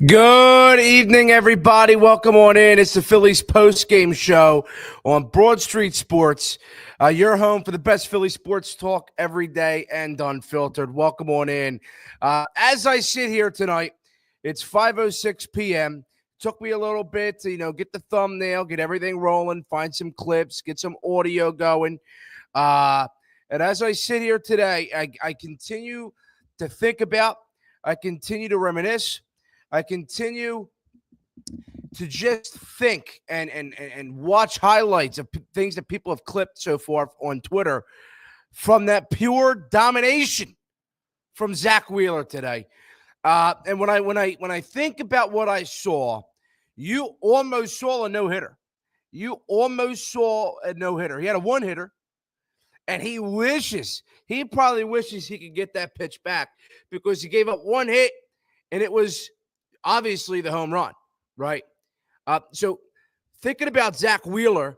Good evening, everybody. Welcome on in. It's the Phillies post-game show on Broad Street Sports. Your home for the best Philly sports talk every day and unfiltered. Welcome on in. As I sit here tonight, it's 5:06 p.m. Took me a little bit to, get the thumbnail, get everything rolling, find some clips, get some audio going. And as I sit here today, I continue to think about, I continue to reminisce, I continue to just think and watch highlights of things that people have clipped so far on Twitter from that pure domination from Zack Wheeler today. And when I think about what I saw, you almost saw a no-hitter. You almost saw a no-hitter. He had a one-hitter, and he probably wishes he could get that pitch back because he gave up one hit, and it was obviously the home run, right? So thinking about Zack Wheeler,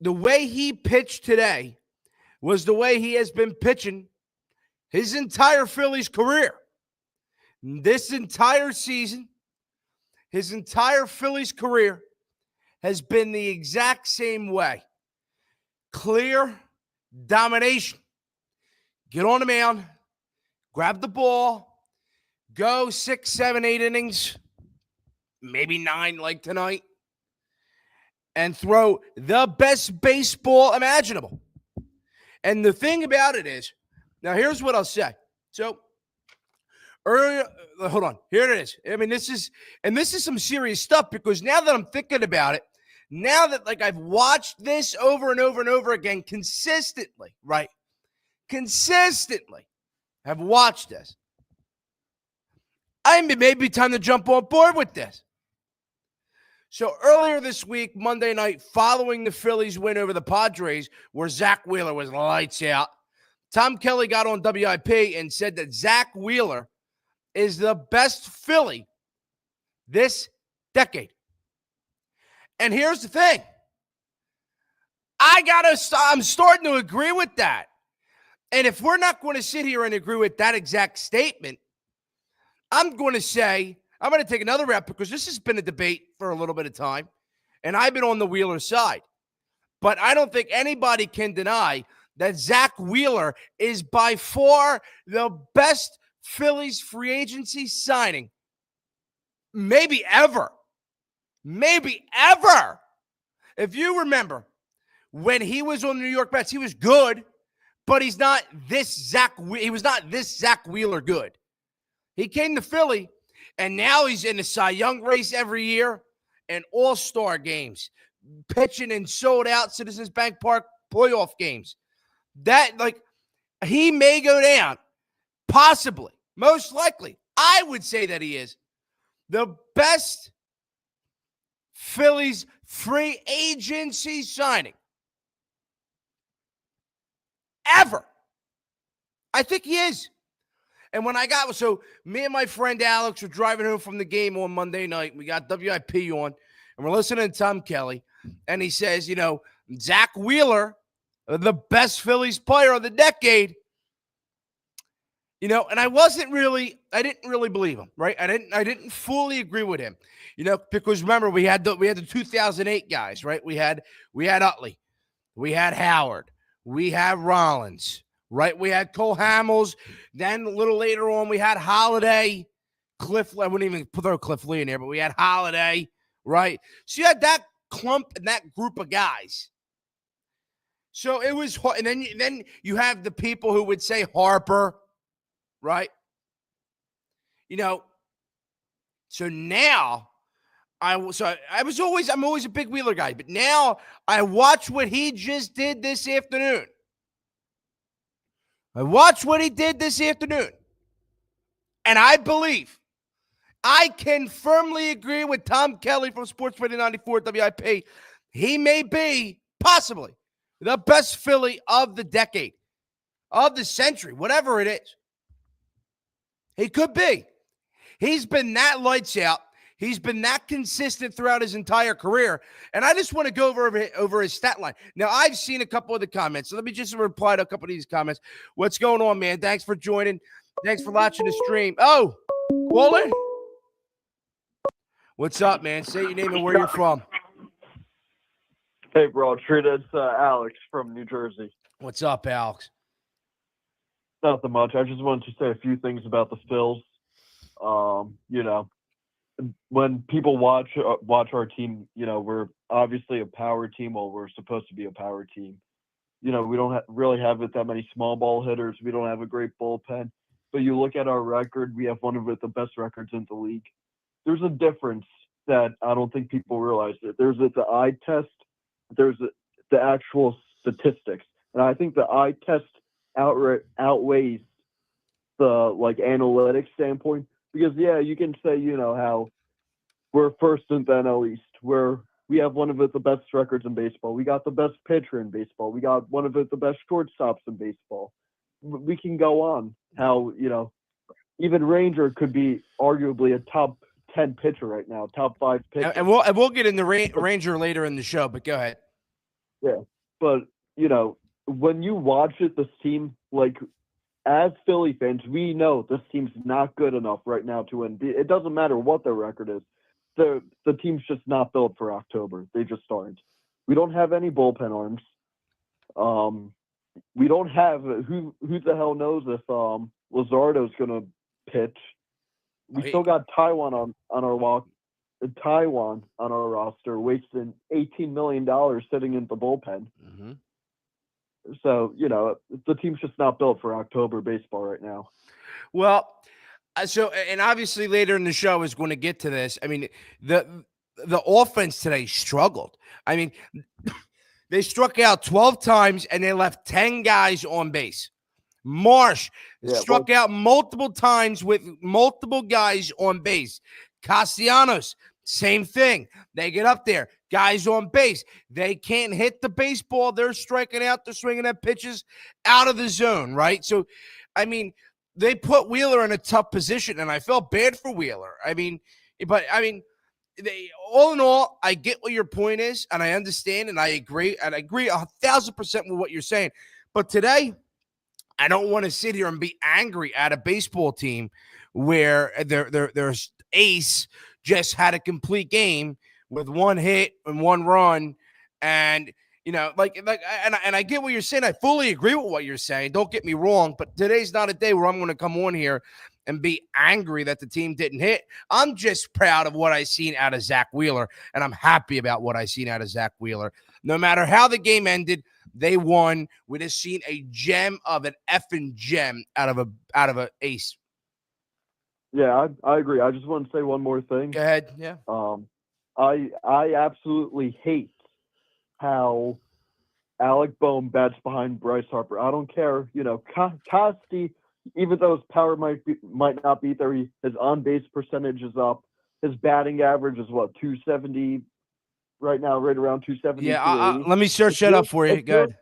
the way he pitched today was the way he has been pitching his entire Phillies career. This entire season, his entire Phillies career has been the exact same way. Clear domination. Get on the mound, grab the ball, go 6, 7, 8 innings, maybe 9 like tonight, and throw the best baseball imaginable. And the thing about it is, now here's what I'll say. So earlier, hold on, here it is. I mean, this is some serious stuff because now that I'm thinking about it, now that I've watched this over and over and over again consistently, right? Consistently have watched this. It may be time to jump on board with this. So earlier this week, Monday night, following the Phillies win over the Padres, where Zack Wheeler was lights out, Tom Kelly got on WIP and said that Zack Wheeler is the best Philly this decade. And here's the thing. I'm starting to agree with that. And if we're not going to sit here and agree with that exact statement, I'm going to take another route because this has been a debate for a little bit of time, and I've been on the Wheeler side. But I don't think anybody can deny that Zack Wheeler is by far the best Phillies free agency signing maybe ever. Maybe ever. If you remember, when he was on the New York Mets, he was good, but he was not this Zack Wheeler good. He came to Philly, and now he's in the Cy Young race every year and all-star games, pitching in sold-out Citizens Bank Park playoff games. He may go down, possibly, most likely. I would say that he is the best Phillies free agency signing ever. I think he is. And when me and my friend Alex were driving home from the game on Monday night. We got WIP on, and we're listening to Tom Kelly. And he says, Zack Wheeler, the best Phillies player of the decade. And I didn't really believe him, right? I didn't fully agree with him, because remember we had the 2008 guys, right? We had Utley, we had Howard, we had Rollins. Right, we had Cole Hamels. Then a little later on, we had Holiday, Cliff. I wouldn't even throw Cliff Lee in there, but we had Holiday, right? So you had that clump and that group of guys. So it was, and then you have the people who would say Harper, right? So now I'm always a big Wheeler guy, but now I watch what he just did this afternoon. And I believe I can firmly agree with Tom Kelly from Sports Radio 94 WIP. He may be possibly the best Philly of the decade, of the century, whatever it is. He could be. He's been that lights out. He's been that consistent throughout his entire career. And I just want to go over his stat line. Now, I've seen a couple of the comments. So let me just reply to a couple of these comments. What's going on, man? Thanks for joining. Thanks for watching the stream. Oh, Wallen? What's up, man? Say your name and where you're from. Hey, bro. It's Alex from New Jersey. What's up, Alex? Nothing much. I just wanted to say a few things about the Phils. You know, when people watch our team, we're obviously a power team. Well, we're supposed to be a power team. We don't really have that many small ball hitters. We don't have a great bullpen. But you look at our record, we have one of the best records in the league. There's a difference that I don't think people realize. That there's the eye test, there's the actual statistics, and I think the eye test outweighs the analytics standpoint. Because you can say how we're first in the NL East, where we have one of the best records in baseball. We got the best pitcher in baseball. We got one of the best shortstops in baseball. We can go on how even Ranger could be arguably a top 10 pitcher right now, top 5 pitcher. And we'll get into Ranger later in the show, but go ahead. Yeah, but when you watch this team, as Philly fans, we know this team's not good enough right now to win. It doesn't matter what their record is. The team's just not built for October. They just aren't. We don't have any bullpen arms. We don't have who the hell knows if Luzardo's gonna pitch. We still got Taiwan on our roster, wasting $18 million sitting in the bullpen. Mm-hmm. So the team's just not built for October baseball right now. Well, and obviously later in the show is going to get to this. I mean, the offense today struggled. I mean, they struck out 12 times and they left 10 guys on base. Marsh struck out multiple times with multiple guys on base. Castellanos, same thing. They get up there, guys on base. They can't hit the baseball. They're striking out. They're swinging at pitches out of the zone, right? So, I mean, they put Wheeler in a tough position, and I felt bad for Wheeler. All in all, I get what your point is, and I understand, and I agree 1,000% with what you're saying. But today, I don't want to sit here and be angry at a baseball team where their ace just had a complete game with one hit and one run, and and I get what you're saying. I fully agree with what you're saying. Don't get me wrong, but today's not a day where I'm going to come on here and be angry that the team didn't hit. I'm just proud of what I seen out of Zack Wheeler, and I'm happy about what I seen out of Zack Wheeler. No matter how the game ended, they won. We just seen a gem of an effing gem out of a ace. Yeah, I agree. I just want to say one more thing. Go ahead. Yeah. I absolutely hate how Alec Bohm bats behind Bryce Harper. I don't care. Costi, even though his power might not be there, his on base percentage is up. His batting average is 270 right now, right around 270. Yeah. Let me search that up for you. Good.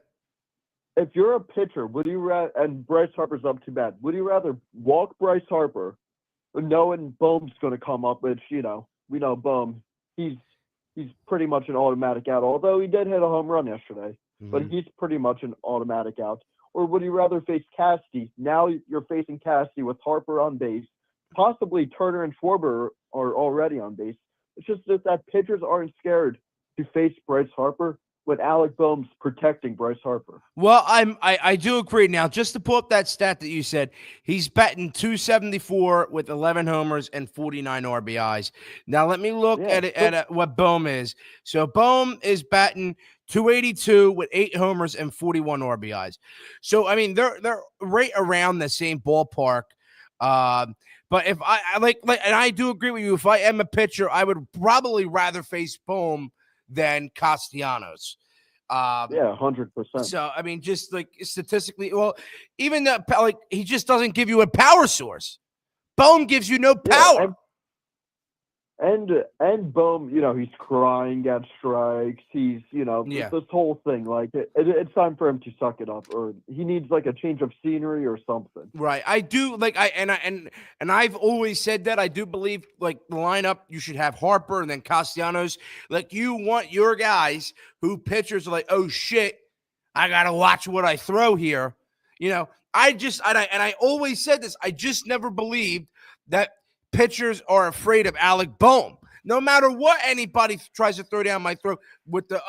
If you're a pitcher, would you rather? And Bryce Harper's up too bad. Would you rather walk Bryce Harper, knowing Bohm's going to come up? Which we know Bohm. He's pretty much an automatic out. Although he did hit a home run yesterday, but he's pretty much an automatic out. Or would you rather face Casti? Now you're facing Casti with Harper on base. Possibly Turner and Schwarber are already on base. It's just that pitchers aren't scared to face Bryce Harper when Alec Bohm's protecting Bryce Harper. Well, I do agree. Now, just to pull up that stat that you said, he's batting 274 with 11 homers and 49 RBIs. Now, let me look at what Bohm is. So Bohm is batting 282 with 8 homers and 41 RBIs. So, I mean, they're right around the same ballpark. But if I and I do agree with you, if I am a pitcher, I would probably rather face Bohm than Castellanos. 100%. So, I mean, just statistically, even he just doesn't give you a power source. Bohm gives you no power. And Bohm, he's crying at strikes. He's, this whole thing. It's time for him to suck it up, or he needs a change of scenery or something. Right. I do and I've always said that I do believe the lineup you should have Harper and then Castellanos. You want your guys who pitchers are oh shit, I gotta watch what I throw here. I always said this. I just never believed that pitchers are afraid of Alec Bohm. No matter what anybody tries to throw down my throat with the,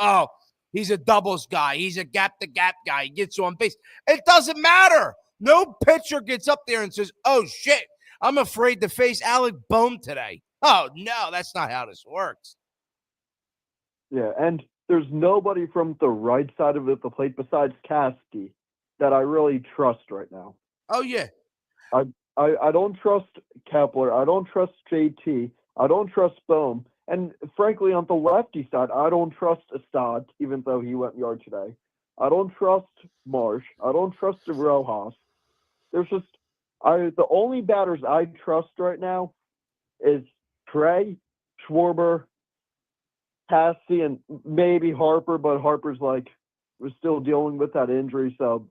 he's a doubles guy. He's a gap-to-gap guy. He gets on base. It doesn't matter. No pitcher gets up there and says, oh, shit, I'm afraid to face Alec Bohm today. Oh, no, that's not how this works. Yeah, and there's nobody from the right side of the plate besides Caskey that I really trust right now. Oh, yeah. I don't trust Kepler. I don't trust JT. I don't trust Bohm. And frankly, on the lefty side, I don't trust Assad, even though he went yard today. I don't trust Marsh. I don't trust Rojas. There's just the only batters I trust right now is Trey, Schwarber, Passy, and maybe Harper, but Harper's like we're still dealing with that injury, so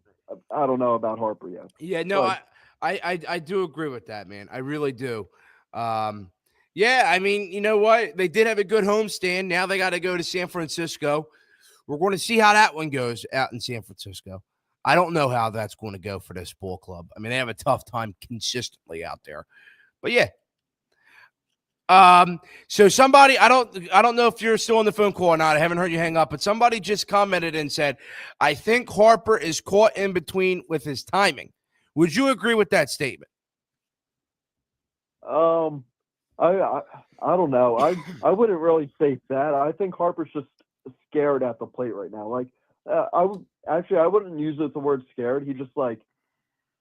I don't know about Harper yet. Yeah, no, but I do agree with that, man. I really do. Yeah, I mean, you know what? They did have a good homestand. Now they got to go to San Francisco. We're going to see how that one goes out in San Francisco. I don't know how that's going to go for this ball club. I mean, they have a tough time consistently out there. But yeah. So somebody, I don't know if you're still on the phone call or not. I haven't heard you hang up, but somebody just commented and said, I think Harper is caught in between with his timing. Would you agree with that statement? I don't know. I wouldn't really say that. I think Harper's just scared at the plate right now. Like I wouldn't use the word scared. He just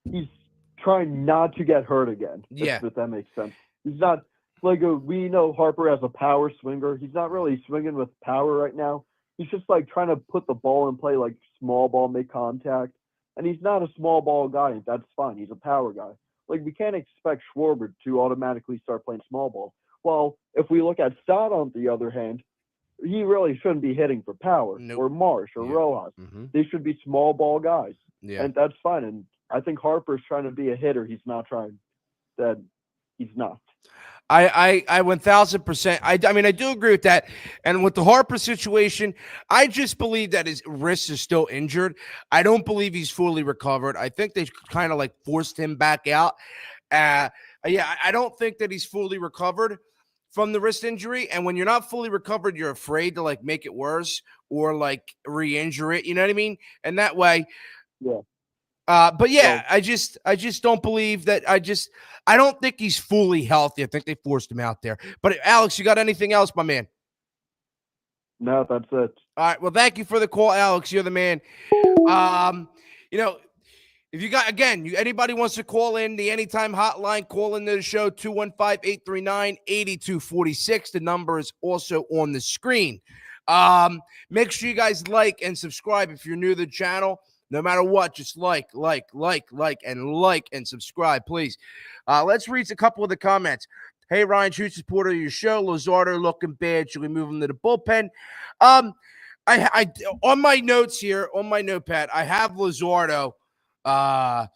he's trying not to get hurt again. Yeah, if that makes sense. He's not we know Harper as a power swinger. He's not really swinging with power right now. He's just trying to put the ball in play, small ball, make contact. And he's not a small ball guy. That's fine. He's a power guy. We can't expect Schwarber to automatically start playing small ball. Well, if we look at Stott on the other hand, he really shouldn't be hitting for power or Marsh or Rojas. Mm-hmm. They should be small ball guys. Yeah. And that's fine. And I think Harper's trying to be a hitter. He's not trying. He's not. I 1000%. I mean, I do agree with that. And with the Harper situation, I just believe that his wrist is still injured. I don't believe he's fully recovered. I think they kind of forced him back out. Yeah, I don't think that he's fully recovered from the wrist injury. And when you're not fully recovered, you're afraid to make it worse or re-injure it. You know what I mean? And that way, yeah. But yeah, I just don't believe that. I don't think he's fully healthy. I think they forced him out there. But Alex, you got anything else, my man? No, that's it. All right. Well, thank you for the call, Alex. You're the man. If you got, again, anybody wants to call in the Anytime hotline, call into the show, 215-839-8246. The number is also on the screen. Make sure you guys like and subscribe if you're new to the channel. No matter what, just like, and subscribe, please. Let's read a couple of the comments. Hey, Ryan, true supporter of your show. Luzardo looking bad. Should we move him to the bullpen? I on my notes here, on my notepad, I have Luzardo. I'm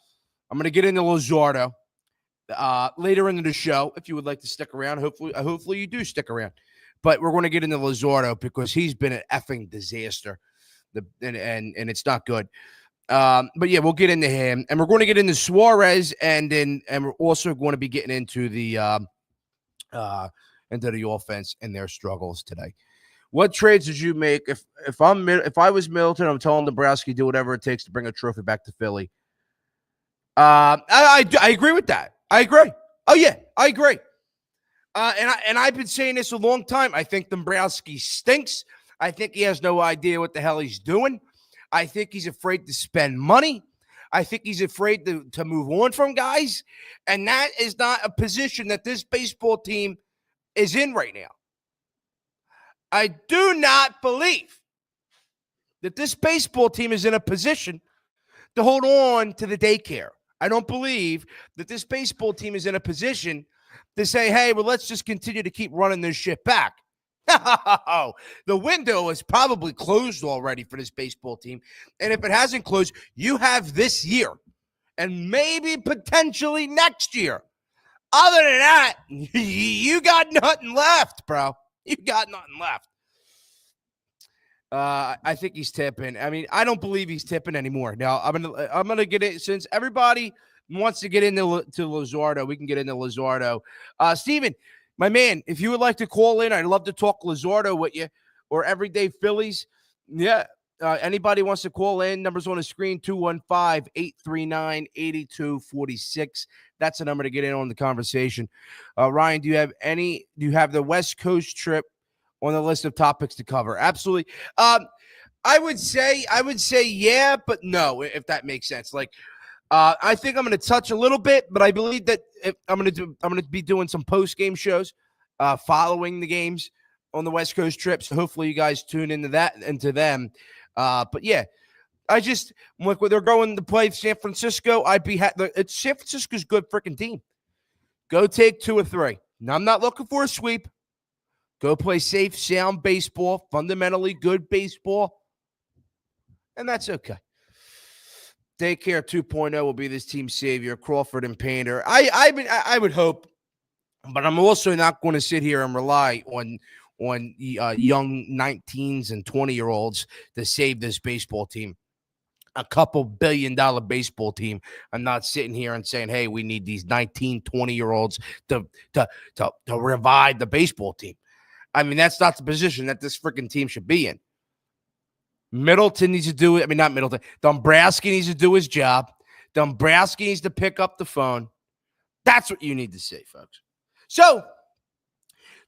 going to get into Luzardo later into the show. If you would like to stick around, hopefully you do stick around. But we're going to get into Luzardo because he's been an effing disaster. And it's not good. But yeah, we'll get into him, and we're going to get into Suarez, and we're also going to be getting into the offense and their struggles today. What trades did you make? If I was Middleton, I'm telling Dombrowski do whatever it takes to bring a trophy back to Philly. I agree with that. I agree. Oh yeah, I agree. And I've been saying this a long time. I think Dombrowski stinks. I think he has no idea what the hell he's doing. I think he's afraid to spend money. I think he's afraid to move on from guys. And that is not a position that this baseball team is in right now. I do not believe that this baseball team is in a position to hold on to the daycare. I don't believe that this baseball team is in a position to say, hey, well, let's just continue to keep running this shit back. The window is probably closed already for this baseball team. And if it hasn't closed, you have this year and maybe potentially next year. Other than that, you got nothing left, bro. You got nothing left. I think he's tipping. I mean, I don't believe he's tipping anymore. Now, I'm gonna get it since everybody wants to get into Luzardo. We can get into Luzardo. Steven, my man, if you would like to call in, I'd love to talk Luzardo with you or everyday Phillies. Yeah. Anybody wants to call in, numbers on the screen, 215-839-8246. That's the number to get in on the conversation. Ryan, do you have the West Coast trip on the list of topics to cover? Absolutely. I would say yeah, but no, if that makes sense. Like, I think I'm going to touch a little bit, but I believe that I'm going to be doing some post-game shows following the games on the West Coast trip. So hopefully you guys tune into that and to them. But yeah, I just look when they're going to play San Francisco. It's San Francisco's good freaking team. Go take 2 or 3. Now I'm not looking for a sweep. Go play safe, sound baseball, fundamentally good baseball, and that's okay. Daycare 2.0 will be this team's savior, Crawford and Painter. I would hope, but I'm also not going to sit here and rely on young 19s and 20-year-olds to save this baseball team. A couple $billion baseball team. I'm not sitting here and saying, hey, we need these 19, 20-year-olds to revive the baseball team. I mean, that's not the position that this freaking team should be in. Middleton needs to do it. I mean, not Middleton. Dombrowski needs to do his job. Dombrowski needs to pick up the phone. That's what you need to say, folks. So,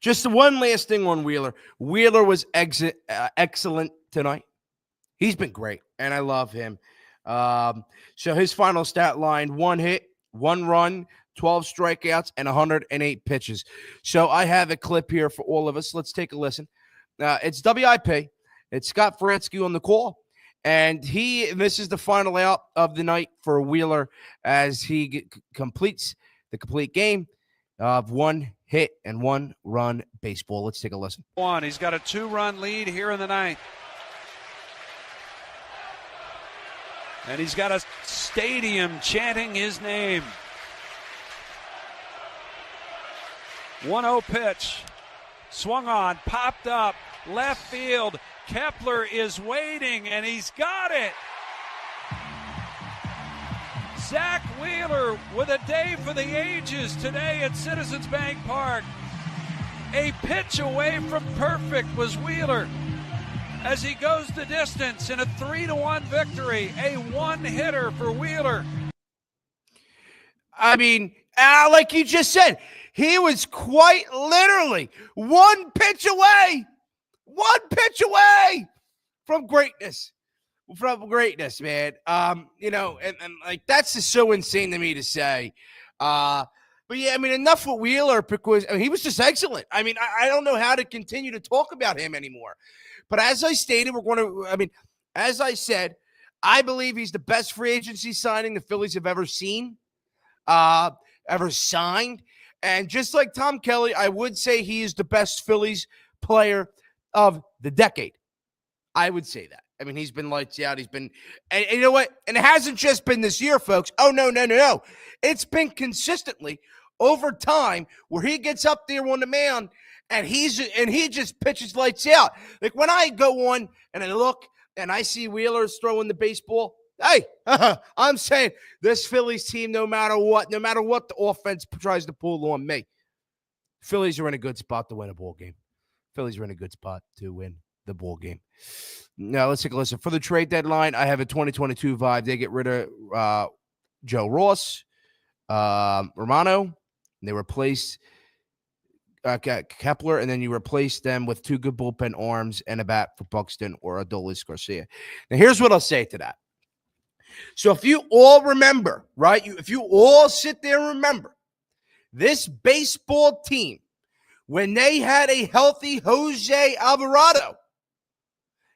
just one last thing on Wheeler. Wheeler was excellent tonight. He's been great, and I love him. So his final stat line, 1 hit, 1 run, 12 strikeouts, and 108 pitches. So I have a clip here for all of us. Let's take a listen. It's WIP. It's Scott Franzke on the call. And this is the final out of the night for Wheeler as he completes the complete game of 1 hit and 1 run baseball. Let's take a listen. He's got a 2-run lead here in the ninth. And he's got a stadium chanting his name. 1-0 pitch. Swung on, popped up, left field. Kepler is waiting, and he's got it. Zack Wheeler with a day for the ages today at Citizens Bank Park. A pitch away from perfect was Wheeler as he goes the distance in a 3-1 victory. A one-hitter for Wheeler. I mean, like you just said, he was quite literally one pitch away from greatness. Man. And like that's just so insane to me to say. But yeah, I mean, enough with Wheeler because he was just excellent. I mean, I don't know how to continue to talk about him anymore. But as I stated, as I said, I believe he's the best free agency signing the Phillies have ever seen, ever signed. And just like Tom Kelly, I would say he is the best Phillies player of the decade. I would say that. I mean, he's been lights out. He's been, and you know what? And it hasn't just been this year, folks. Oh, no. It's been consistently over time where he gets up there on the mound and he just pitches lights out. Like when I go on and I look and I see Wheeler's throwing the baseball, hey, I'm saying this Phillies team, no matter what the offense tries to pull on me, Phillies are in a good spot to win a ball game. Phillies are in a good spot to win the ball game. Now, let's take a listen. For the trade deadline, I have a 2022 vibe. They get rid of Joe Ross, Romano, and they replace Kepler, and then you replace them with 2 good bullpen arms and a bat for Buxton or Adolis Garcia. Now, here's what I'll say to that. So if you all remember, right, if you all sit there and remember, this baseball team, when they had a healthy Jose Alvarado,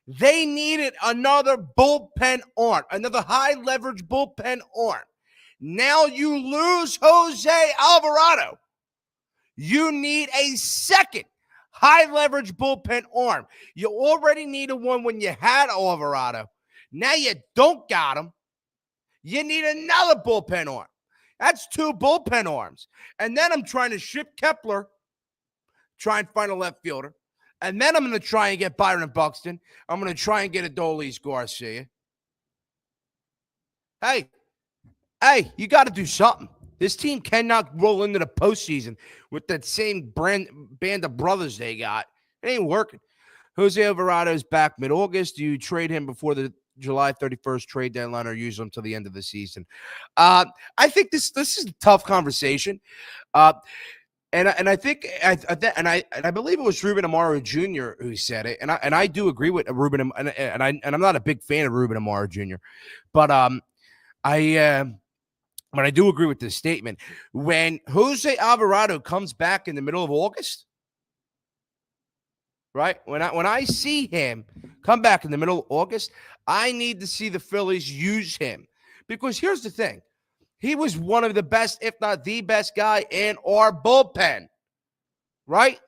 they needed another bullpen arm, another high-leverage bullpen arm. Now you lose Jose Alvarado. You need a second high-leverage bullpen arm. You already needed one when you had Alvarado. Now you don't got him. You need another bullpen arm. That's 2 bullpen arms. And then I'm trying to ship Kepler, try and find a left fielder. And then I'm going to try and get Byron Buxton. I'm going to try and get Adolis Garcia. Hey, you got to do something. This team cannot roll into the postseason with that same band of brothers they got. It ain't working. Jose Alvarado's back mid-August. Do you trade him before the July 31st trade deadline or use him till the end of the season? I think this is a tough conversation. And I think I believe it was Ruben Amaro Jr. who said it, and I do agree with Ruben, and I'm not a big fan of Ruben Amaro Jr., but I do agree with this statement. When Jose Alvarado comes back in the middle of August, right? When I see him come back in the middle of August, I need to see the Phillies use him, because here's the thing. He was one of the best, if not the best guy in our bullpen, right?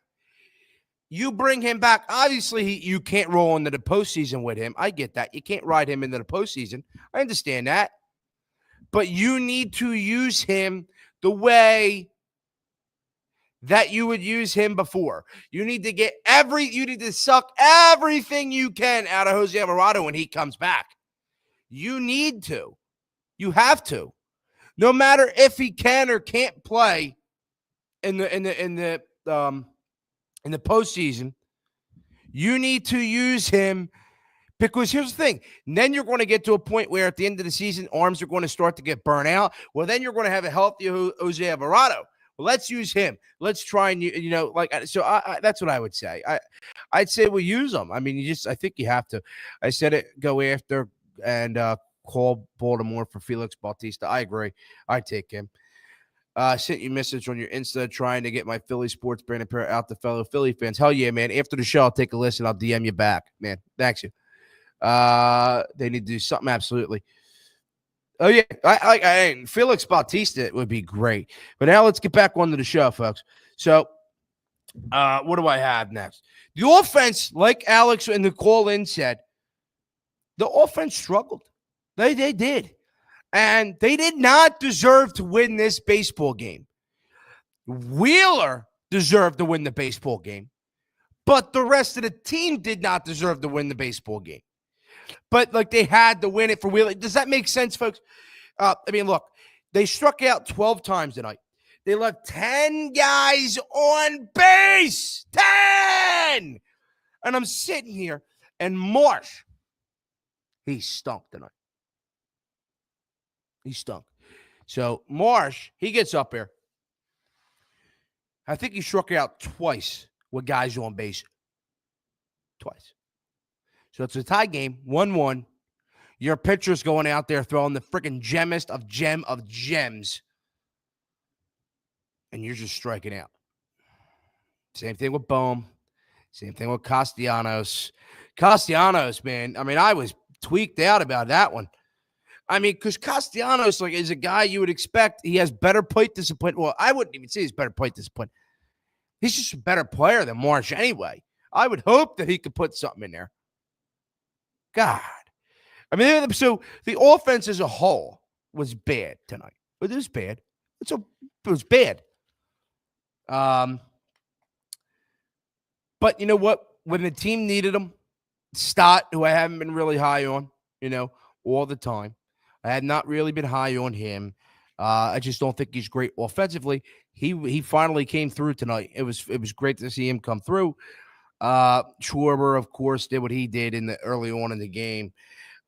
You bring him back. Obviously, you can't roll into the postseason with him. I get that. You can't ride him into the postseason. I understand that. But you need to use him the way that you would use him before. You need to suck everything you can out of Jose Alvarado when he comes back. You need to. You have to. No matter if he can or can't play in the postseason, you need to use him, because here's the thing. Then you're going to get to a point where at the end of the season, arms are going to start to get burnt out. Well, then you're going to have a healthy Jose Alvarado. Well, let's use him. Let's try and that's what I would say. I'd say we use him. I mean, I think you have to. I said it. Go after and call Baltimore for Felix Bautista. I agree. I take him. Sent you a message on your Insta trying to get my Philly sports brand apparel out to fellow Philly fans. Hell yeah, man. After the show, I'll take a listen. I'll DM you back, man. Thanks you. They need to do something. Absolutely. Oh yeah. I Felix Bautista would be great. But now let's get back onto the show, folks. So what do I have next? The offense, like Alex in the call-in said, the offense struggled. They did. And they did not deserve to win this baseball game. Wheeler deserved to win the baseball game, but the rest of the team did not deserve to win the baseball game. But they had to win it for Wheeler. Does that make sense, folks? Look, they struck out 12 times tonight. They left 10 guys on base. 10! And I'm sitting here, and Marsh, he stunk tonight. He stunk. So Marsh, he gets up there. I think he struck out twice with guys on base. Twice. So it's a tie game, 1-1. Your pitcher's going out there throwing the freaking gemmest of gems. And you're just striking out. Same thing with Bohm. Same thing with Castellanos. Castellanos, man. I was tweaked out about that one. Because Castellanos is a guy you would expect. He has better plate discipline. Well, I wouldn't even say he's better plate discipline. He's just a better player than Marsh anyway. I would hope that he could put something in there. God. So the offense as a whole was bad tonight. It was bad. It was bad. But you know what? When the team needed him, Stott, who I haven't been really high on, all the time. I had not really been high on him. I just don't think he's great offensively. He finally came through tonight. It was great to see him come through. Schwarber, of course, did what he did early on in the game.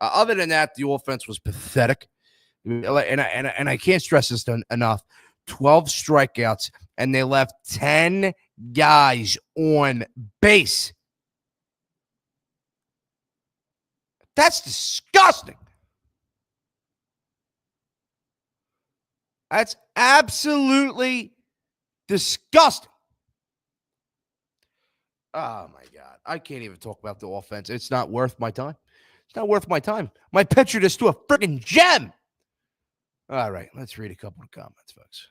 Other than that, the offense was pathetic. And I can't stress this enough. 12 strikeouts, and they left 10 guys on base. That's disgusting. That's absolutely disgusting. Oh, my God. I can't even talk about the offense. It's not worth my time. It's not worth my time. My pitcher just threw a freaking gem. All right, let's read a couple of comments, folks.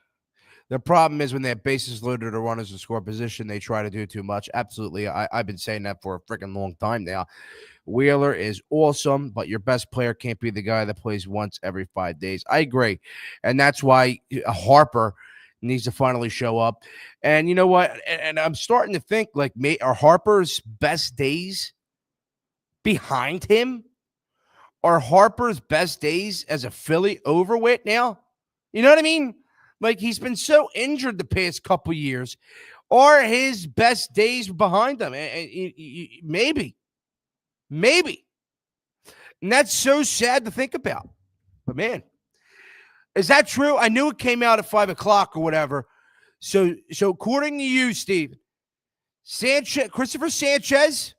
The problem is when they have bases loaded or runners in score position, they try to do too much. Absolutely. I've been saying that for a freaking long time now. Wheeler is awesome, but your best player can't be the guy that plays once every 5 days. I agree. And that's why Harper needs to finally show up. And you know what? And I'm starting to think are Harper's best days behind him? Are Harper's best days as a Philly over with now? You know what I mean? Like, he's been so injured the past couple years. Are his best days behind him? Maybe. And that's so sad to think about. But, man, is that true? I knew it came out at 5 o'clock or whatever. So according to you, Steve, Christopher Sanchez,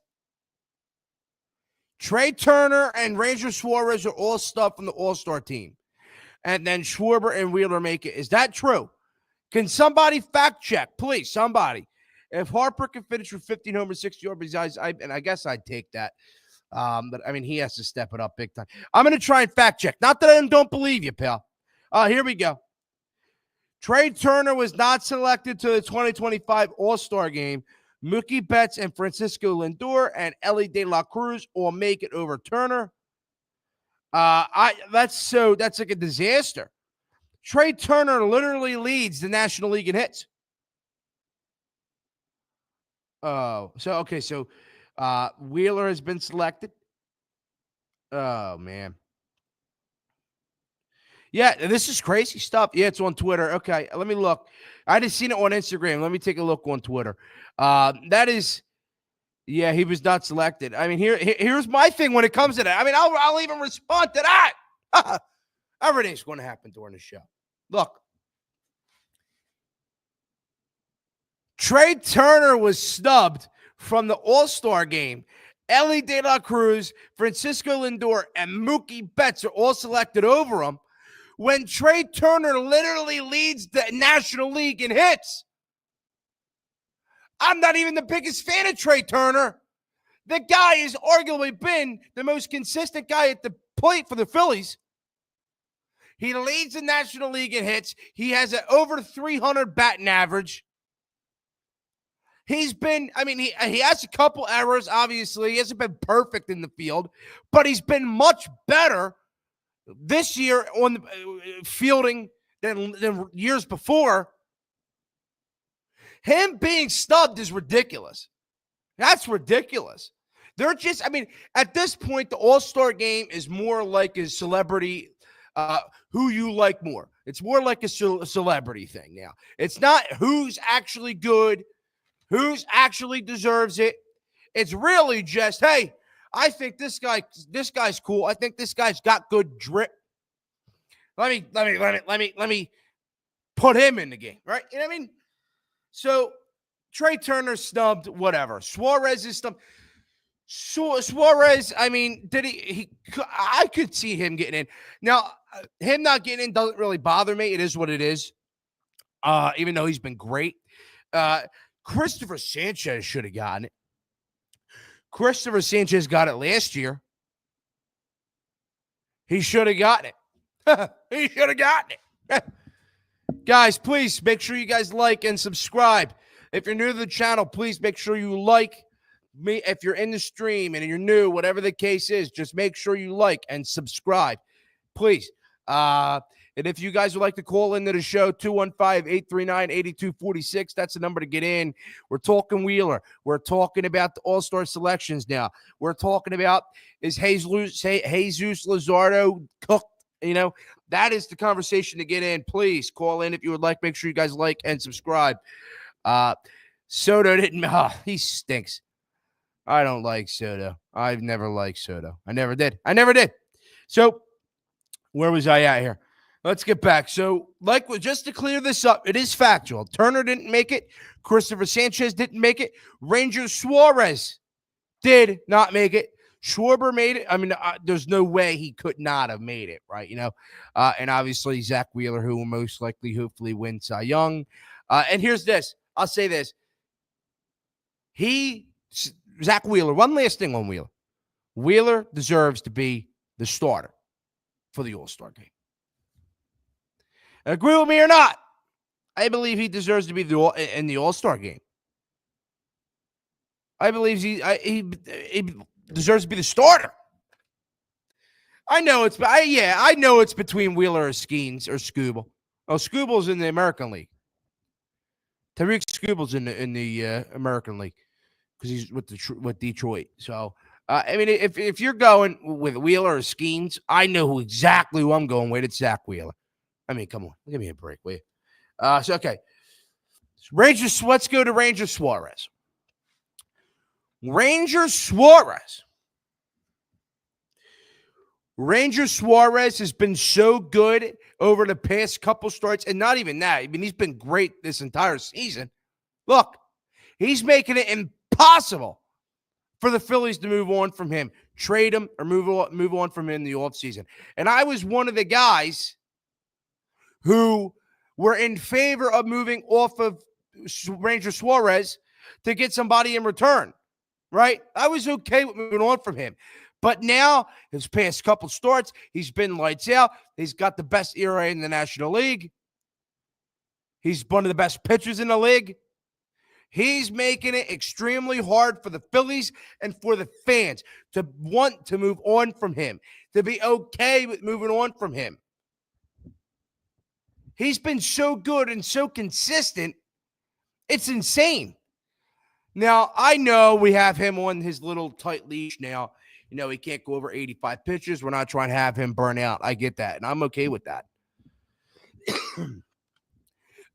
Trey Turner, and Ranger Suarez are all stuff from the All-Star team. And then Schwarber and Wheeler make it. Is that true? Can somebody fact check, please? Somebody. If Harper can finish with 15 homers, 60 RBIs, I guess I'd take that. But, I mean, he has to step it up big time. I'm going to try and fact check. Not that I don't believe you, pal. Here we go. Trey Turner was not selected to the 2025 All-Star game. Mookie Betts and Francisco Lindor and Ellie De La Cruz will make it over Turner. That's like a disaster. Trey Turner literally leads the National League in hits. Oh, so Wheeler has been selected. Oh, man. Yeah, this is crazy stuff. Yeah, it's on Twitter. Okay, let me look. I just seen it on Instagram. Let me take a look on Twitter. That is, yeah, he was not selected. I mean, here's my thing when it comes to that. I mean, I'll even respond to that. Everything's going to happen during the show. Look, Trey Turner was snubbed from the All-Star game. Ellie De La Cruz, Francisco Lindor, and Mookie Betts are all selected over him when Trey Turner literally leads the National League in hits. I'm not even the biggest fan of Trey Turner. The guy has arguably been the most consistent guy at the plate for the Phillies. He leads the National League in hits. He has an over 300 batting average. He's been, I mean, he has a couple errors, obviously. He hasn't been perfect in the field, but he's been much better this year on the fielding than years before. Him being stubbed is ridiculous. That's ridiculous. They're just, I mean, at this point, the All-Star game is more like a celebrity, who you like more. It's more like a celebrity thing now. It's not who's actually good, who's actually deserves it. It's really just, hey, I think this guy's cool. I think this guy's got good drip. Let me put him in the game, right? You know what I mean? So Trey Turner snubbed, whatever. Suarez is stubbed. Suarez, I mean, I could see him getting in. Now, him not getting in doesn't really bother me. It is what it is. Even though he's been great. Christopher Sanchez should have gotten it. Christopher Sanchez got it last year. He should have gotten it. He should have gotten it. Guys, please make sure you guys like and subscribe. If you're new to the channel, please make sure you like me. If you're in the stream and you're new, whatever the case is, just make sure you like and subscribe. Please. And if you guys would like to call into the show, 215-839-8246. That's the number to get in. We're talking Wheeler. We're talking about the All-Star selections now. We're talking about, is Jesus Luzardo cooked? You know, that is the conversation to get in. Please call in if you would like. Make sure you guys like and subscribe. Soto didn't. He stinks. I don't like Soto. I've never liked Soto. I never did. So where was I at here? Let's get back. So, just to clear this up, it is factual. Turner didn't make it. Christopher Sanchez didn't make it. Ranger Suarez did not make it. Schwarber made it. I mean, there's no way he could not have made it, right? You know, and obviously Zack Wheeler, who will most likely, hopefully, win Cy Young. And here's this. I'll say this. Zack Wheeler, one last thing on Wheeler. Wheeler deserves to be the starter for the All-Star game. Agree with me or not, I believe he deserves to be in the All-Star game. I believe he deserves to be the starter. I know it's between Wheeler or Skeens or Skubal. Oh, Skubal's in the American League. Tariq Skubal's in the American League because he's with Detroit. So I mean, if you're going with Wheeler or Skeens, I know exactly who I'm going with. It's Zack Wheeler. I mean, come on, give me a break, will you? Okay. Rangers, let's go to Ranger Suarez. Ranger Suarez has been so good over the past couple starts, and not even that. I mean, he's been great this entire season. Look, he's making it impossible for the Phillies to move on from him, trade him, or move on from him in the offseason. And I was one of the guys who were in favor of moving off of Ranger Suarez to get somebody in return, right? I was okay with moving on from him. But now, his past couple starts, he's been lights out. He's got the best ERA in the National League. He's one of the best pitchers in the league. He's making it extremely hard for the Phillies and for the fans to want to move on from him, to be okay with moving on from him. He's been so good and so consistent, it's insane. Now, I know we have him on his little tight leash now. You know, he can't go over 85 pitches. We're not trying to have him burn out. I get that, and I'm okay with that.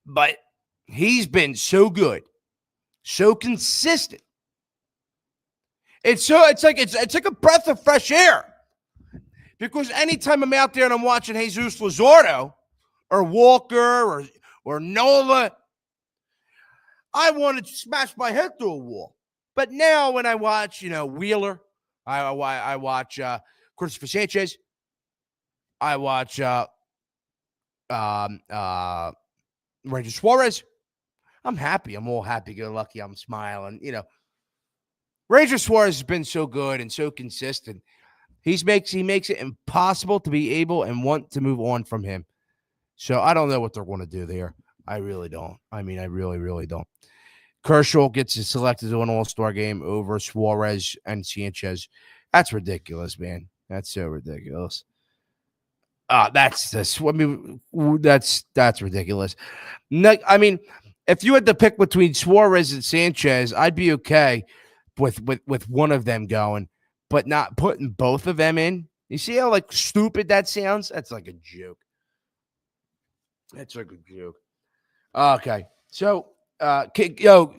But he's been so good, so consistent. It's like a breath of fresh air. Because anytime I'm out there and I'm watching Jesus Luzardo or Walker or Nola, I want to smash my head through a wall. But now when I watch, Wheeler, I watch Christopher Sanchez, I watch Ranger Suarez, I'm happy. I'm all happy-go-lucky. I'm smiling. Ranger Suarez has been so good and so consistent. He makes it impossible to be able and want to move on from him. So I don't know what they're going to do there. I really don't. I mean, I really, really don't. Kershaw gets selected to an all-star game over Suarez and Sanchez. That's ridiculous, man. That's so ridiculous. That's ridiculous. No, I mean, if you had to pick between Suarez and Sanchez, I'd be okay with one of them going, but not putting both of them in. You see how stupid that sounds? That's like a joke. Okay, so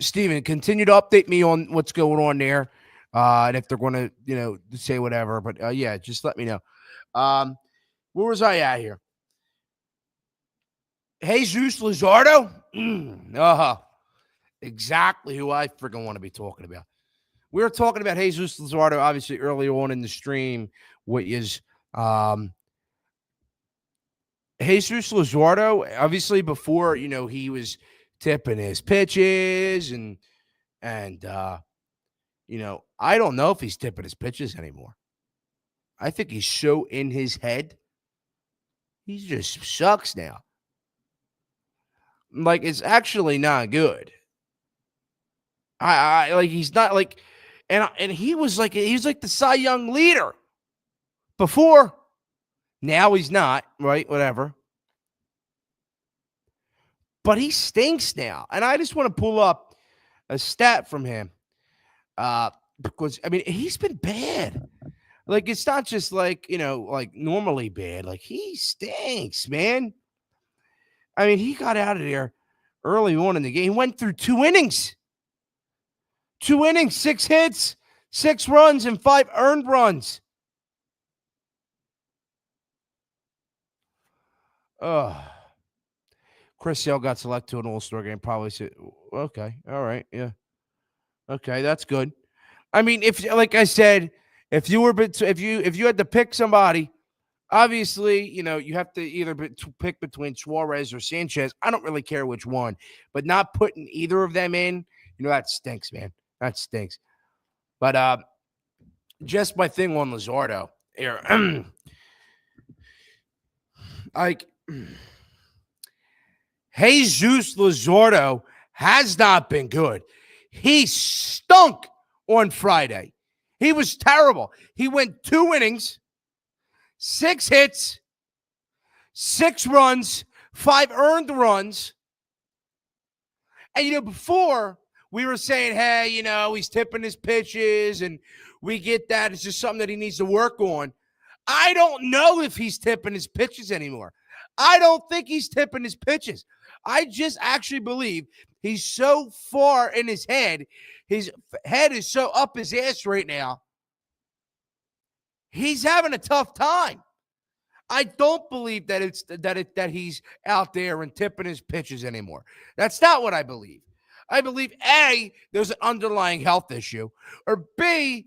Steven, continue to update me on what's going on there, and if they're going to say whatever. But yeah, just let me know. Where was I at here? Jesus Luzardo? Exactly who I freaking want to be talking about. We were talking about Jesus Luzardo, obviously, earlier on in the stream, which is Jesus Luzardo, obviously, before, he was tipping his pitches and I don't know if he's tipping his pitches anymore. I think he's so in his head. He just sucks now. It's actually not good. He's not and he was he's like the Cy Young leader before. Now he's not, right? Whatever. But he stinks now. And I just want to pull up a stat from him. Because I mean, he's been bad. It's not just normally bad. He stinks, man. I mean, he got out of there early on in the game. He went through 2 innings. 2 innings, 6 hits, 6 runs, and 5 earned runs. Chris Sale got selected to an all-star game. Probably said, okay, all right, yeah. Okay, that's good. I mean, if if you had to pick somebody, obviously, you have to either pick between Suarez or Sanchez. I don't really care which one, but not putting either of them in, that stinks, man. That stinks. But just my thing on Luzardo here. Jesus Luzardo has not been good. He stunk on Friday. He was terrible. He went 2 innings, 6 hits, 6 runs, 5 earned runs. And, before we were saying, hey, he's tipping his pitches and we get that. It's just something that he needs to work on. I don't know if he's tipping his pitches anymore. I don't think he's tipping his pitches. I just actually believe he's so far in his head is so up his ass right now. He's having a tough time. I don't believe that he's out there and tipping his pitches anymore. That's not what I believe. I believe A, there's an underlying health issue, or B,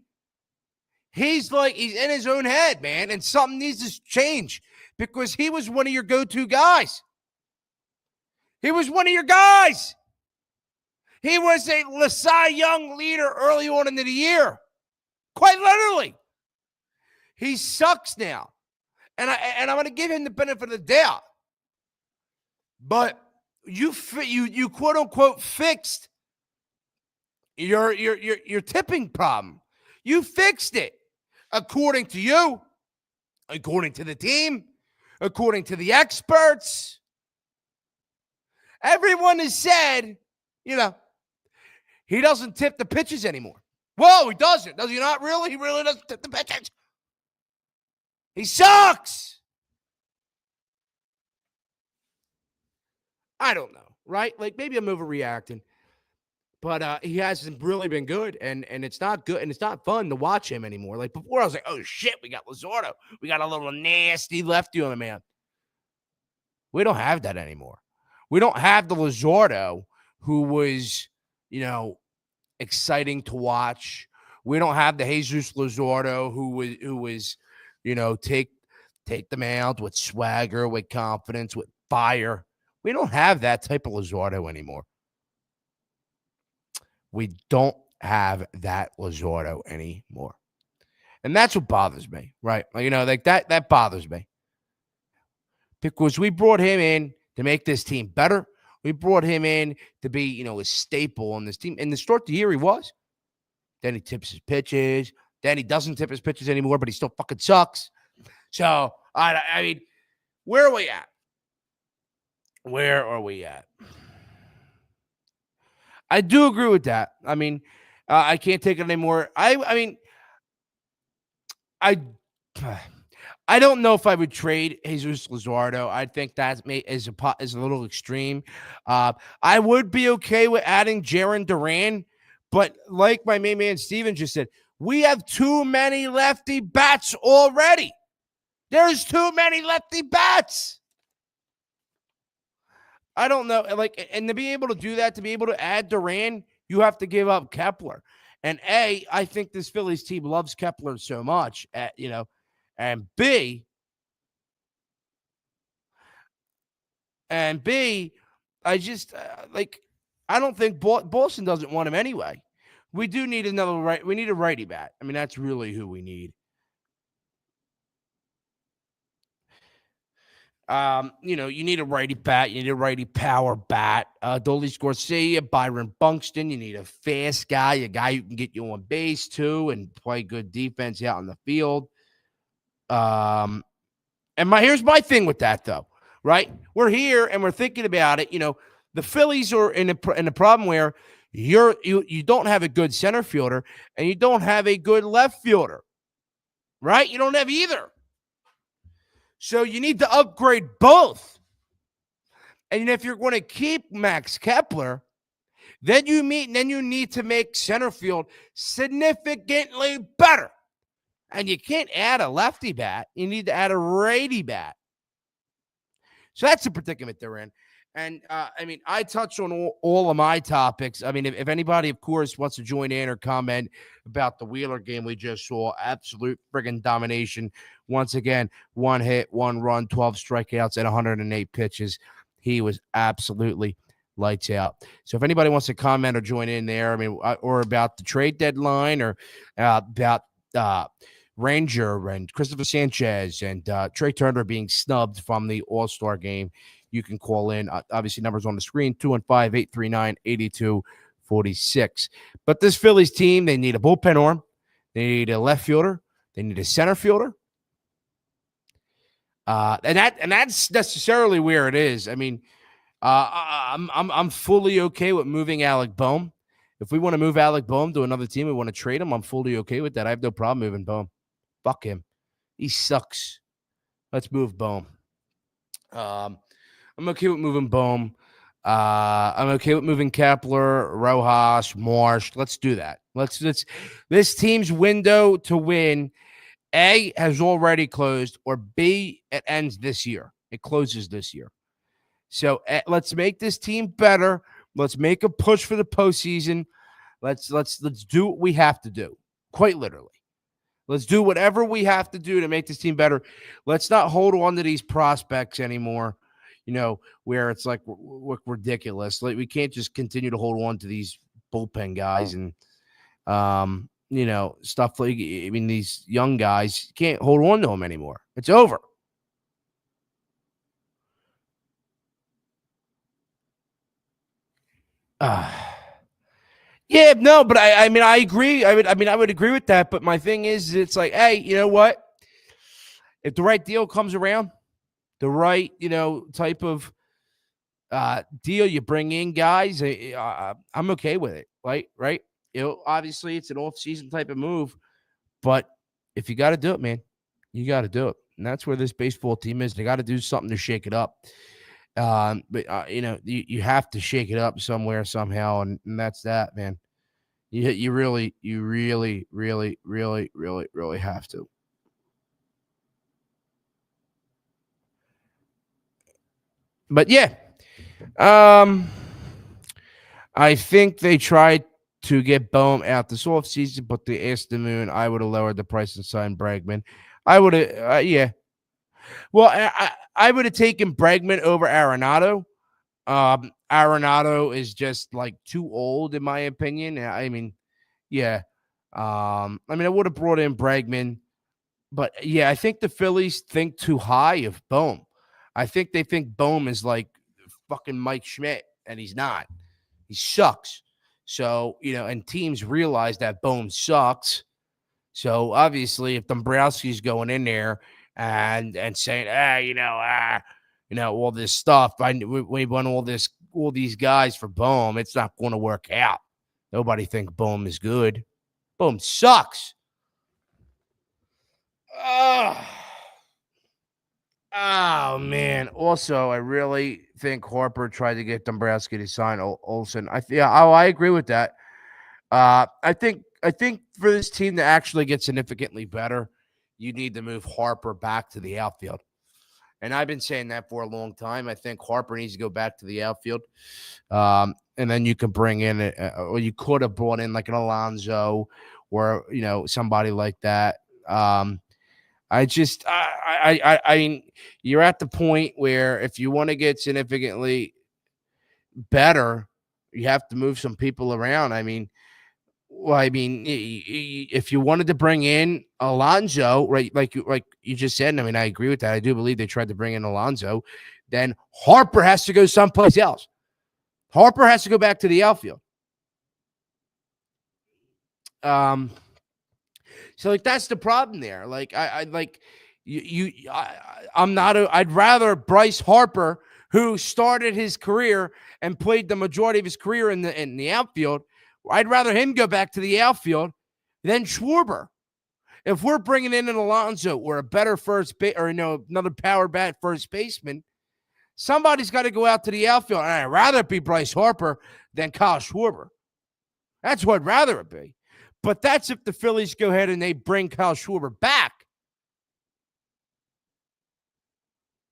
he's in his own head, man, and something needs to change because he was one of your go-to guys. He was one of your guys. He was a Cy Young leader early on into the year. Quite literally. He sucks now. And I'm going to give him the benefit of the doubt. But you quote unquote fixed your tipping problem. You fixed it. According to you, according to the team, according to the experts. Everyone has said, he doesn't tip the pitches anymore. Whoa, he doesn't. Does he not really? He really doesn't tip the pitches. He sucks. I don't know, right? Like maybe I'm overreacting, but he hasn't really been good, and it's not good, and it's not fun to watch him anymore. Like before, I was like, oh shit, we got Luzardo, we got a little nasty lefty on the man. We don't have that anymore. We don't have the Luzardo who was, exciting to watch. We don't have the Jesus Luzardo who was. Take them out with swagger, with confidence, with fire. We don't have that type of Luzardo anymore. We don't have that Luzardo anymore. And that's what bothers me, right? That bothers me. Because we brought him in to make this team better. We brought him in to be, a staple on this team. And to start the year, he was. Then he tips his pitches. Then he doesn't tip his pitches anymore, but he still fucking sucks. So, I mean, where are we at? Where are we at? I do agree with that. I mean, I can't take it anymore. I don't know if I would trade Jesus Luzardo. I think that is a little extreme. I would be okay with adding Jarren Duran, but like my main man Steven just said, we have too many lefty bats already. There's too many lefty bats. I don't know. And to be able to do that, to be able to add Duran, you have to give up Kepler. And A, I think this Phillies team loves Kepler so much, and B, I just, I don't think Boston doesn't want him anyway. We do need we need a righty bat. I mean, that's really who we need. You need a righty bat. You need a righty power bat. Dolis Garcia, Byron Buxton. You need a fast guy, a guy who can get you on base too and play good defense out in the field. And here's my thing with that though, right? We're here and we're thinking about it. The Phillies are in a problem where you don't have a good center fielder and you don't have a good left fielder, right? You don't have either. So you need to upgrade both. And if you're going to keep Max Kepler, then you need to make center field significantly better. And you can't add a lefty bat. You need to add a righty bat. So that's the predicament they're in. And, I touched on all of my topics. I mean, if anybody, of course, wants to join in or comment about the Wheeler game we just saw, absolute friggin' domination. Once again, 1 hit, 1 run, 12 strikeouts, and 108 pitches. He was absolutely lights out. So if anybody wants to comment or join in there, or about the trade deadline or about Ranger and Christopher Sanchez and Trey Turner being snubbed from the All-Star game, you can call in. Obviously, numbers on the screen, 215-839-8246. But this Phillies team, they need a bullpen arm. They need a left fielder. They need a center fielder. And that's necessarily where it is. I'm fully okay with moving Alec Bohm. If we want to move Alec Bohm to another team, we want to trade him, I'm fully okay with that. I have no problem moving Bohm. Fuck him. He sucks. Let's move Bohm. I'm okay with moving Bohm. I'm okay with moving Kepler, Rojas, Marsh. Let's do that. Let's this team's window to win, A, has already closed, or B, it ends this year. It closes this year. So let's make this team better. Let's make a push for the postseason. Let's do what we have to do. Quite literally. Let's do whatever we have to do to make this team better. Let's not hold on to these prospects anymore, where it's like ridiculous. Like, we can't just continue to hold on to these bullpen guys and, stuff like, these young guys, you can't hold on to them anymore. It's over. Yeah, no, but I agree. I would agree with that. But my thing is, it's like, hey, you know what? If the right deal comes around, the right, type of deal, you bring in guys, I'm okay with it. Right? Obviously it's an off-season type of move, but if you got to do it, man, you got to do it. And that's where this baseball team is. They got to do something to shake it up. But you have to shake it up somewhere, somehow, and that's that, man. You really have to. But yeah, I think they tried to get Bohm out this offseason, but they asked the moon. I would have lowered the price and signed Bregman. I would have, yeah. Well, I would have taken Bregman over Arenado. Arenado is just like too old, in my opinion. Yeah. I would have brought in Bregman, but yeah, I think the Phillies think too high of Bohm. I think they think Bohm is like fucking Mike Schmidt, and he's not. He sucks. So, and teams realize that Bohm sucks. So obviously, if Dombrowski's going in there and saying, all this stuff, we want all these guys for Bohm, it's not going to work out. Nobody think Bohm is good. Bohm sucks. Oh, man. Also, I really think Harper tried to get Dombrowski to sign Olsen. I agree with that. I think for this team to actually get significantly better, you need to move Harper back to the outfield. And I've been saying that for a long time. I think Harper needs to go back to the outfield. And then you can bring in, or you could have brought in like an Alonso or, somebody like that. I mean, you're at the point where if you want to get significantly better, you have to move some people around. If you wanted to bring in Alonso, right, like you just said, and I agree with that. I do believe they tried to bring in Alonso. Then Harper has to go someplace else. Harper has to go back to the outfield. So that's the problem there. I'd rather Bryce Harper, who started his career and played the majority of his career in the outfield. I'd rather him go back to the outfield than Schwarber. If we're bringing in an Alonso or a better another power bat first baseman, somebody's got to go out to the outfield. And I'd rather it be Bryce Harper than Kyle Schwarber. That's what I'd rather it be. But that's if the Phillies go ahead and they bring Kyle Schwarber back.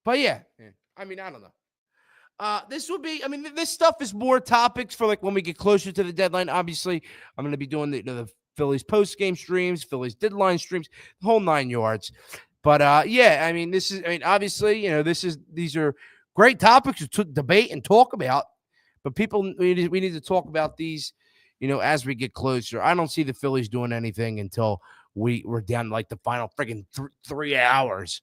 But yeah, I don't know. This will be, this stuff is more topics for like when we get closer to the deadline. Obviously, I'm going to be doing the Phillies post-game streams, Phillies deadline streams, the whole 9 yards. But obviously, these are great topics to debate and talk about. But we need to talk about these, as we get closer. I don't see the Phillies doing anything until we're down like the final freaking 3 hours,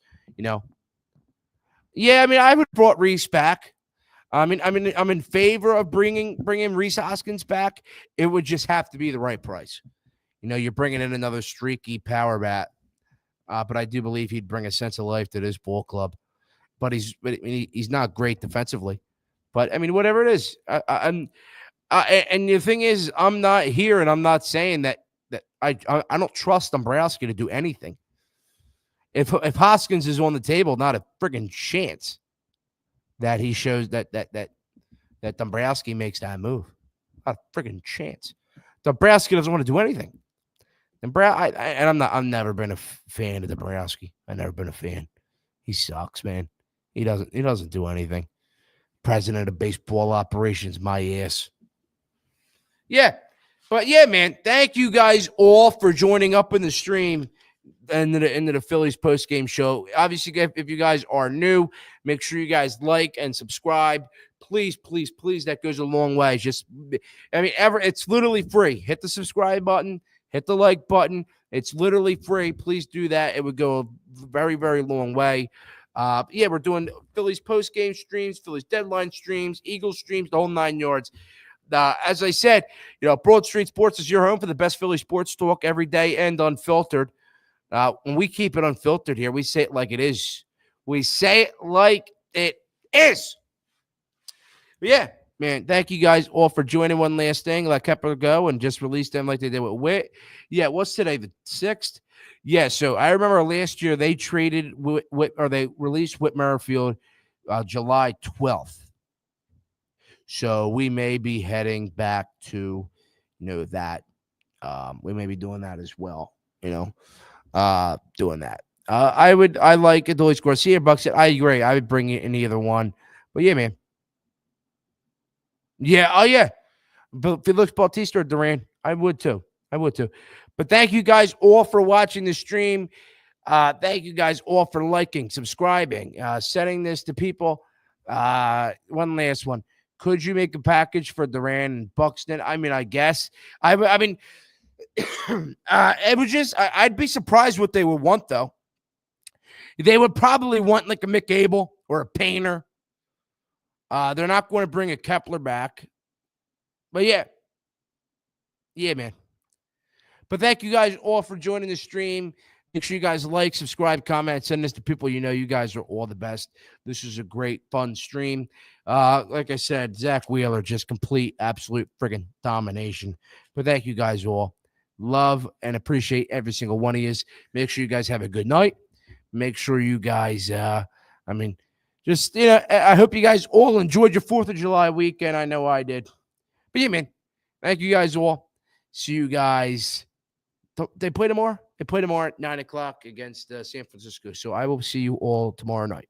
Yeah, I would have brought Reese back. I'm in favor of bringing Reese Hoskins back. It would just have to be the right price. You're bringing in another streaky power bat, but I do believe he'd bring a sense of life to this ball club. But he's not great defensively. But whatever it is, and the thing is, I'm not here, and I'm not saying that I don't trust Dombrowski to do anything. If Hoskins is on the table, not a friggin' chance that he shows that that Dombrowski makes that move. Not a freaking chance. Dombrowski doesn't want to do anything. I've never been a fan of Dombrowski. I've never been a fan. He sucks, man. He doesn't do anything. President of baseball operations, my ass. Yeah. But yeah, man, thank you guys all for joining up in the stream into the Phillies post-game show. Obviously, if you guys are new, make sure you guys like and subscribe. Please, please, please. That goes a long way. It's literally free. Hit the subscribe button, hit the like button. It's literally free. Please do that. It would go a very, very long way. We're doing Phillies post-game streams, Phillies deadline streams, Eagles streams, the whole 9 yards. As I said, Broad Street Sports is your home for the best Philly sports talk every day and unfiltered. When we keep it unfiltered here, we say it like it is. We say it like it is. But yeah, man, thank you guys all for joining. One last thing, let Kepler go and just release them like they did with Witt. Yeah, what's today, the 6th? Yeah, so I remember last year they traded they released Whit Merrifield July 12th. So we may be heading back to, that. We may be doing that as well, doing that. I like Adolis Garcia, Buxton. I agree. I would bring in either one. But yeah, man. Yeah. Oh, yeah. But Felix Bautista or Duran, I would too. But thank you guys all for watching the stream. Thank you guys all for liking, subscribing, sending this to people. One last one. Could you make a package for Duran and Buxton? I mean, I guess. It was just, I'd be surprised what they would want, though. They would probably want like a Mick Abel or a Painter. They're not going to bring a Kepler back. But yeah. Yeah, man. But thank you guys all for joining the stream. Make sure you guys like, subscribe, comment, send this to people you know. You guys are all the best. This is a great, fun stream. Like I said, Zack Wheeler, just complete, absolute friggin' domination. But thank you guys all. Love and appreciate every single one of you. Make sure you guys have a good night. Make sure you guys, I hope you guys all enjoyed your 4th of July weekend. I know I did. But yeah, man, thank you guys all. See you guys. They play tomorrow? They play tomorrow at 9 o'clock against San Francisco. So I will see you all tomorrow night.